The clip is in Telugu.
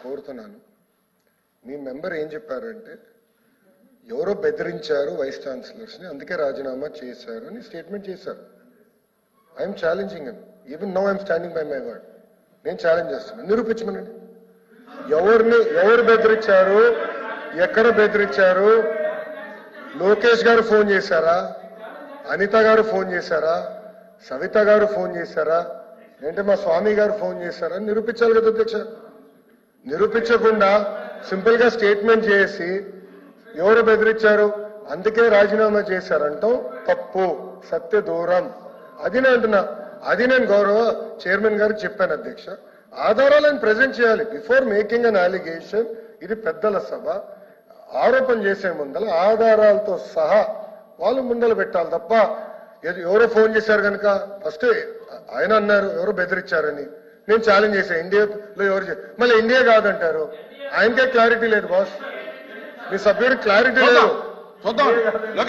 కోరుతున్నాను. మీ మెంబర్ ఏం చెప్పారంటే ఎవరో బెదిరించారు వైస్ ఛాన్సలర్స్ని, అందుకే రాజీనామా చేశారు అని స్టేట్మెంట్ చేశారు. I'm challenging him. Even now I'm standing by my word. నేను ఛాలెంజ్ చేస్తున్నాను. నిరూపించమనండి. ఎవరు బెదిరించారు, ఎక్కడ బెదిరించారు? లోకేష్ గారు ఫోన్ చేశారా? అనిత గారు ఫోన్ చేశారా? సవిత గారు ఫోన్ చేశారా? ఏంటంటే మా స్వామి గారు ఫోన్ చేశారా? నిరూపించాలి కదా అధ్యక్ష. నిరూపించకుండా సింపుల్ గా స్టేట్మెంట్ చేసి ఎవరు బెదిరించారు అందుకే రాజీనామా చేశారంటాం తప్పు, సత్య దూరం. అది నేను అంటున్నా. అది నేను గౌరవ చైర్మన్ గారికి చెప్పాను అధ్యక్ష. ఆధారాలను ప్రజెంట్ చేయాలి బిఫోర్ మేకింగ్ అన్ అలిగేషన్. ఇది పెద్దల సభ. ఆరోపణ చేసే ముందల ఆధారాలతో సహా వాళ్ళు ముందలు పెట్టాలి తప్ప ఎవరో ఫోన్ చేశారు కనుక ఫస్ట్ ఆయన అన్నారు ఎవరో బెదిరించారని. నేను ఛాలెంజ్ చేశాను ఇండియాలో ఎవరు, మళ్ళీ ఇండియా కాదంటారు. ఆయనకే క్లారిటీ లేదు బాస్. మీ సభ్యుడికి క్లారిటీ లేదు.